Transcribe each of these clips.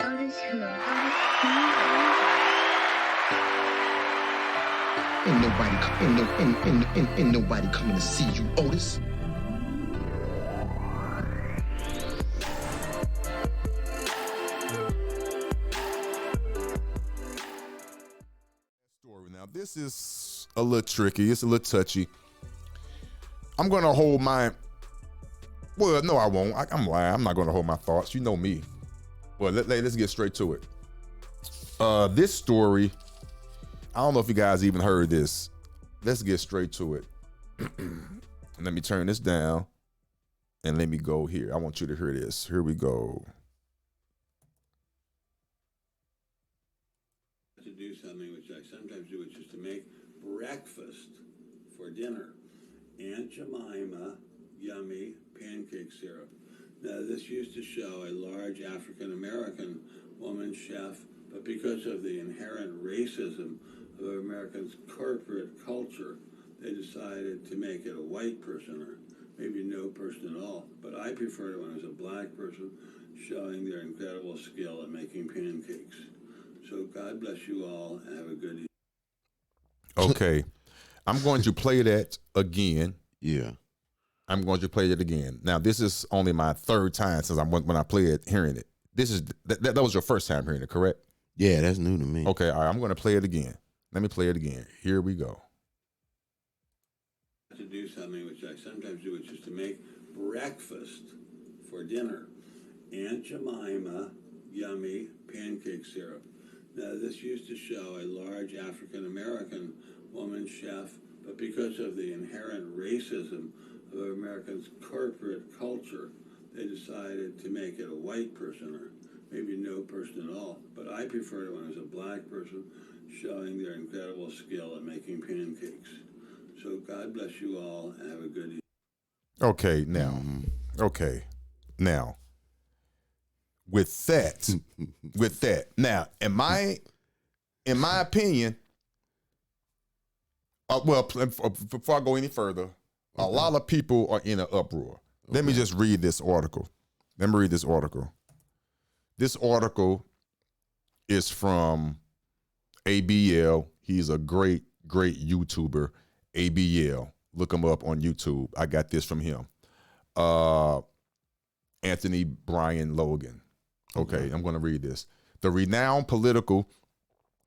OtisWho. Ain't nobody coming to see you, Otis. Now this is a little tricky. It's a little touchy. I'm gonna hold my. Well, no, I won't. I'm lying. I'm not gonna hold my thoughts. You know me. Well, let's get straight to it. This story. I don't know if you guys even heard this. Let's get straight to it. Let me turn this down and let me go here. I want you to hear this. Here we go. To do something which I sometimes do, which is to make breakfast for dinner. Aunt Jemima yummy pancake syrup. Now this used to show a large African American woman chef, but because of the inherent racism of Americans' corporate culture, they decided to make it a white person or maybe no person at all. But I preferred it when it was a black person showing their incredible skill at making pancakes. So God bless you all and have a good evening. Okay. I'm going to play that again. Yeah. I'm going to play it again. Now, this is only my third time since when I played it, hearing it. This is that was your first time hearing it, correct? Yeah, that's new to me. Okay, all right, I'm going to play it again. Let me play it again. Here we go. To do something which I sometimes do, which is to make breakfast for dinner. Aunt Jemima yummy pancake syrup. Now this used to show a large African American woman chef, but because of the inherent racism of Americans' corporate culture, they decided to make it a white person or maybe no person at all. But I preferred it when it was a black person showing their incredible skill at making pancakes. So God bless you all and have a good evening. Okay, now. Okay. Now. With that. Now, in my opinion, well, before I go any further, a lot of people are in an uproar. Let me just read this article. This article is from ABL. He's a great YouTuber. ABL. Look him up on YouTube. I got this from him. Anthony Brian Logan. Okay, I'm going to read this. The renowned political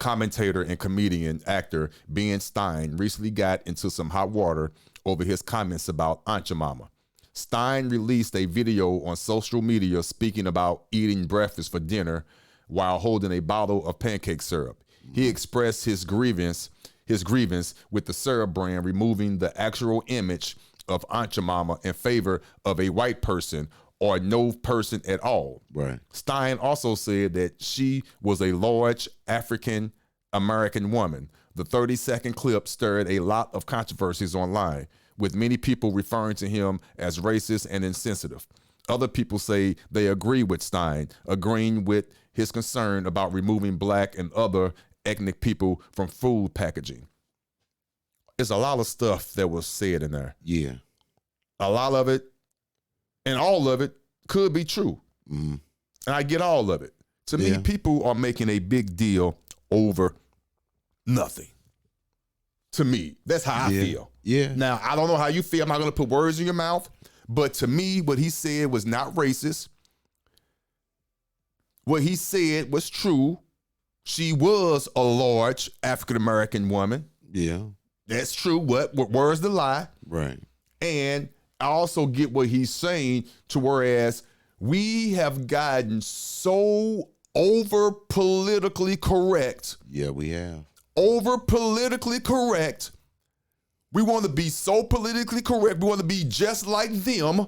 commentator and comedian actor Ben Stein recently got into some hot water over his comments about Aunt Jemima. Stein released a video on social media speaking about eating breakfast for dinner while holding a bottle of pancake syrup. He expressed his grievance with the syrup brand removing the actual image of Aunt Jemima in favor of a white person or no person at all. Right. Stein also said that she was a large African American woman. The 30-second clip stirred a lot of controversies online, with many people referring to him as racist and insensitive. Other people say they agree with Stein, agreeing with his concern about removing black and other ethnic people from food packaging. There's a lot of stuff that was said in there. Yeah. A lot of it, and all of it, could be true. And I get all of it. To me, people are making a big deal over nothing. To me, that's how I feel. Yeah. Now, I don't know how you feel. I'm not going to put words in your mouth. But to me, what he said was not racist. What he said was true. She was a large African-American woman. Yeah. That's true. Where's the lie? Right. And I also get what he's saying, to whereas we have gotten so over politically correct. Yeah, we have. Over politically correct. We want to be so politically correct. We want to be just like them.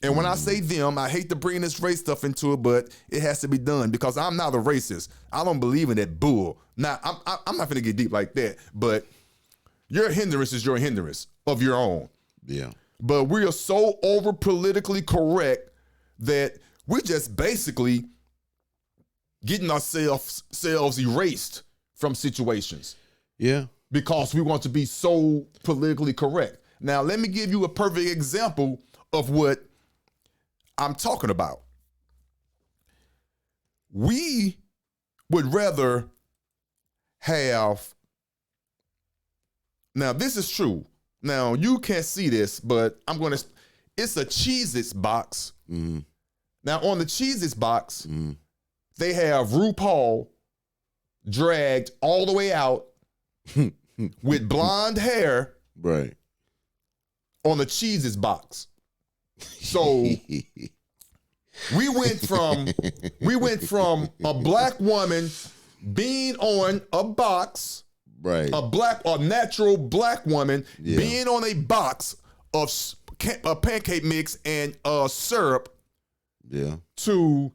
And when I say them, I hate to bring this race stuff into it, but it has to be done because I'm not a racist. I don't believe in that bull. Now, I'm not going to get deep like that, but your hindrance is your hindrance of your own. Yeah. But we are so over politically correct that we're just basically getting ourselves erased from situations. Yeah. Because we want to be so politically correct. Now, let me give you a perfect example of what I'm talking about. we would rather have. Now, this is true. Now, you can't see this, but it's a Cheez-Its box. Mm-hmm. Now, on the Cheez-Its box, they have RuPaul dragged all the way out with blonde hair Right. on the Cheez-Its box. So we went from a black woman being on a box, Right. a natural black woman Yeah. being on a box of a pancake mix and syrup, Yeah. to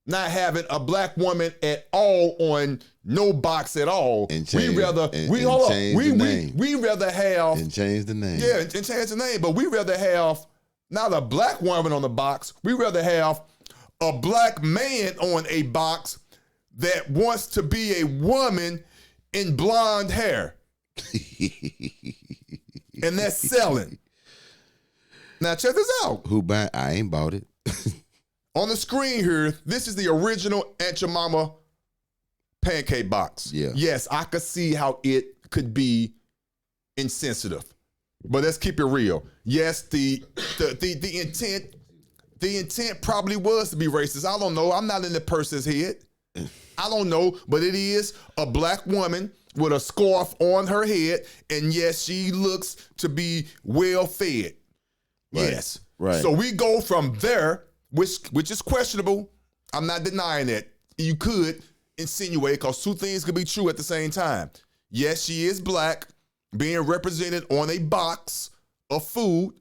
not having a black woman at all on no box at all. And we change- rather and- we and hold on. change We, the we name. we rather have And change the name. yeah, and change the name, but we rather have not a black woman on the box. We rather have a black man on a box that wants to be a woman in blonde hair. And that's selling. Now check this out. Who buy? I ain't bought it. On the screen here, this is the original Aunt Jemima pancake box. Yeah. Yes, I could see how it could be insensitive. But let's keep it real. Yes, the intent probably was to be racist. I don't know. I'm not in the person's head. I don't know, but it is a black woman with a scarf on her head, and yes, she looks to be well fed. Right. Yes. Right. So we go from there, which is questionable. I'm not denying that. You could insinuate, because two things could be true at the same time. Yes, she is black, being represented on a box of food.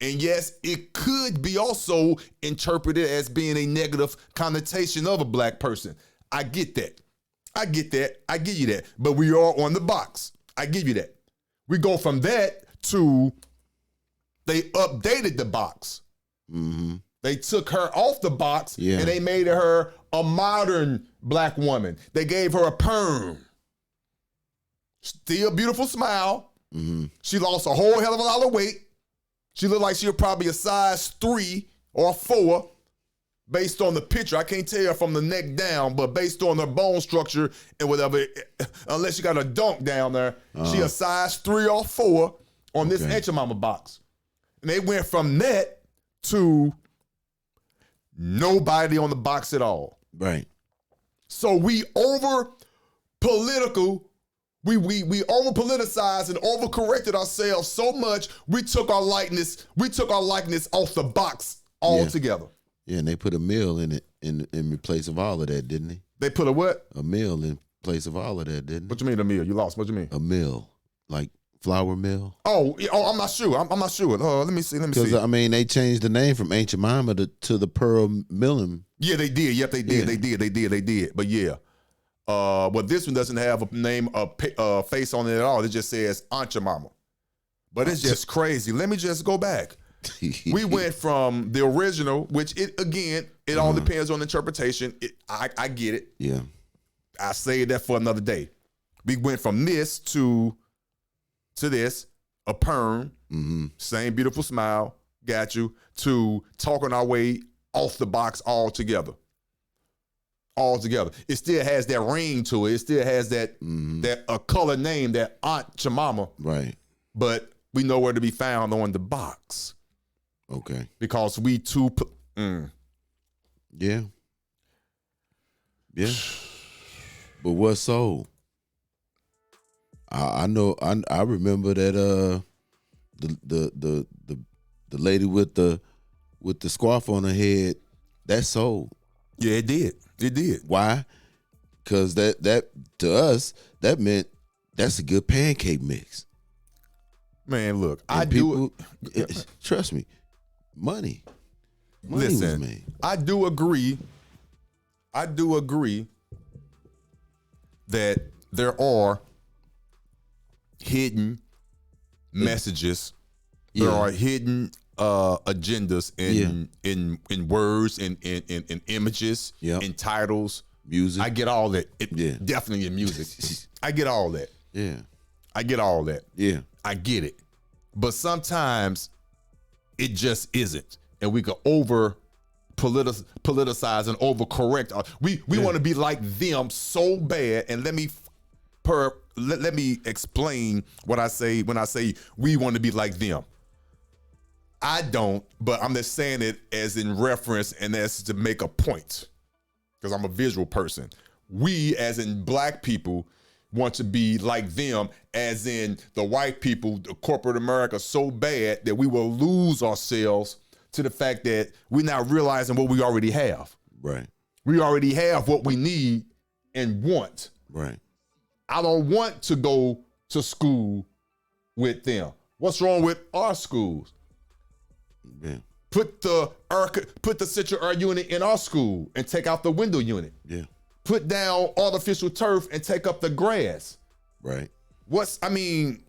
And yes, it could be also interpreted as being a negative connotation of a black person. I get that. I get that. I give you that. But we are on the box. I give you that. We go from that to they updated the box. Mm-hmm. They took her off the box Yeah. and they made her a modern black woman. They gave her a perm. Still beautiful smile. Mm-hmm. She lost a whole hell of a lot of weight. She looked like she was probably a size 3 or 4 based on the picture. I can't tell from the neck down, but based on her bone structure and whatever, unless you got a dunk down there, she a size 3 or 4 on this Okay. Aunt Jemima box. And they went from that to nobody on the box at all. Right. So we over political. We over politicized and over corrected ourselves so much. We took our likeness off the box altogether. Yeah, and they put a meal in it in place of all of that, didn't they? They put a what? A meal in place of all of that, didn't What you mean a meal? You lost. What you mean? they? A meal, like flour mill. Oh, I'm not sure. I'm not sure. Let me see. Because I mean, they changed the name from Aunt Jemima to the Pearl Milling. Yeah, they did. Yep, they did. Yeah. They did. But yeah. But this one doesn't have a name, a face on it at all. It just says Aunt Jemima. But it's just crazy. Let me just go back. We went from the original, which it all depends on interpretation. I get it. Yeah. I saved that for another day. We went from this to this, a perm, same beautiful smile, got you, to talking our way off the box altogether. Altogether. It still has that ring to it. It still has that a color name, that Aunt Jemima, Right. but we know where to be found on the box Okay. because we too. Yeah. Yeah. But what sold? I know. I remember that the lady with the scarf on her head, that sold. Yeah, it did. It did. Why? Because that to us that meant that's a good pancake mix. Man, look, And I do. Trust me, money was Listen, made. I do agree that there are hidden messages. There Yeah. are hidden agendas in words, in images, Yep. in titles. Music. I get all that. Yeah. Definitely in music. I get all that. Yeah. I get all that. Yeah. I get it. But sometimes it just isn't. And we could over politicize and overcorrect. We want to be like them so bad. And let me explain what I say when I say we want to be like them. I don't, but I'm just saying it as in reference and as to make a point, because I'm a visual person. We, as in black people, want to be like them, as in the white people, the corporate America, so bad that we will lose ourselves to the fact that we're not realizing what we already have. Right. We already have what we need and want. Right. I don't want to go to school with them. What's wrong with our schools? Yeah. Put the central air unit in our school and take out the window unit. Yeah. Put down artificial turf and take up the grass. Right. What? And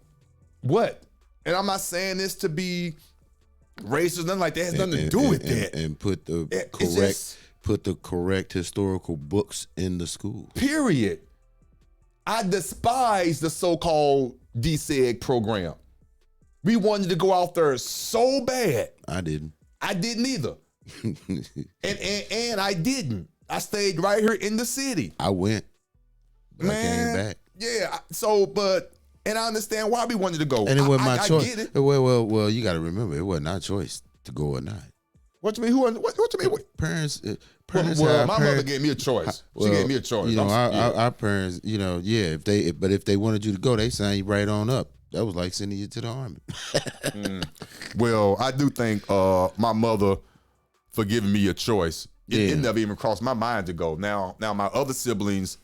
I'm not saying this to be racist, nothing like that. It has nothing to do with that. And put the correct historical books in the school. Period. I despise the so-called DSEG program. We wanted to go out there so bad. I didn't either. and I didn't. I stayed right here in the city. I went. But I came back. Yeah. And I understand why we wanted to go. And it wasn't my choice. I get it. Well, you got to remember, it wasn't our choice to go or not. What you mean? What you mean? Parents. Well, my mother gave me a choice. She gave me a choice. You know, our parents. You know, yeah. If they wanted you to go, they signed you right on up. That was like sending you to the army. Well, I do thank my mother for giving me a choice. It never even crossed my mind to go. Now my other siblings,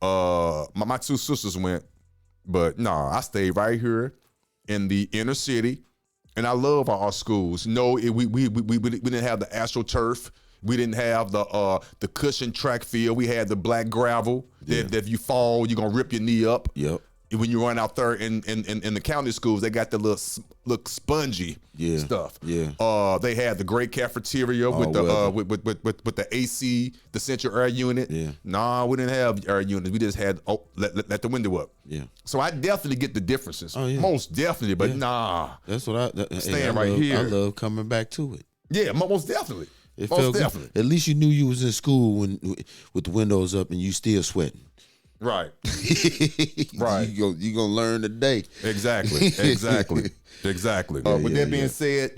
my two sisters went, but I stayed right here in the inner city, and I love our schools. No, we didn't have the AstroTurf. We didn't have the cushion track field. We had the black gravel that if you fall, you're gonna rip your knee up. Yep. When you run out there in the county schools, they got the look spongy stuff. Yeah. They had the great cafeteria with the AC, the central air unit. Yeah. Nah, we didn't have air units. We just had let the window up. Yeah. So I definitely get the differences. Oh, yeah. Most definitely, but That's what staying right here. I love coming back to it. Yeah, most definitely. It most felt definitely. Good. At least you knew you was in school with the windows up and you still sweating. Right. Right. You gonna learn today. Exactly. With that being said,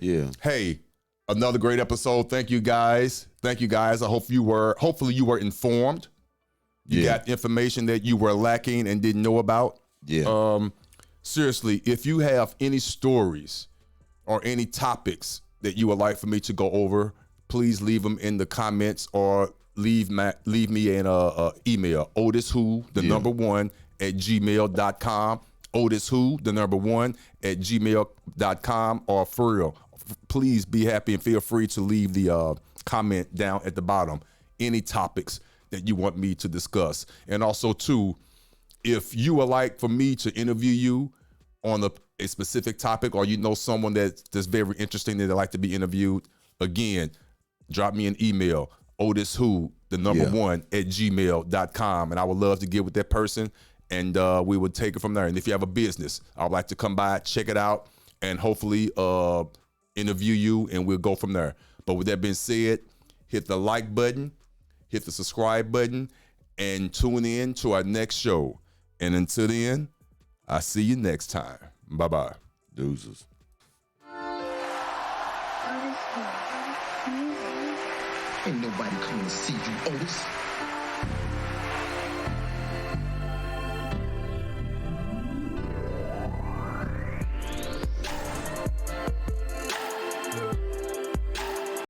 hey, another great episode. Thank you guys. I hopefully you were informed. You got information that you were lacking and didn't know about. Yeah. Seriously, if you have any stories or any topics that you would like for me to go over, please leave them in the comments or leave me an email, OtisWho, the number 1 at gmail.com. OtisWho, the number 1 at gmail.com. Or for real, please be happy and feel free to leave the comment down at the bottom. Any topics that you want me to discuss. And also too, if you would like for me to interview you on a specific topic, or you know someone that's very interesting that would like to be interviewed, again, drop me an email, OtisWho, the number 1 at gmail.com. And I would love to get with that person, and we would take it from there. And if you have a business, I would like to come by, check it out, and hopefully interview you, and we'll go from there. But with that being said, hit the like button, hit the subscribe button, and tune in to our next show. And until then, I'll see you next time. Bye-bye. Deuces. Ain't nobody coming to see you, Otis.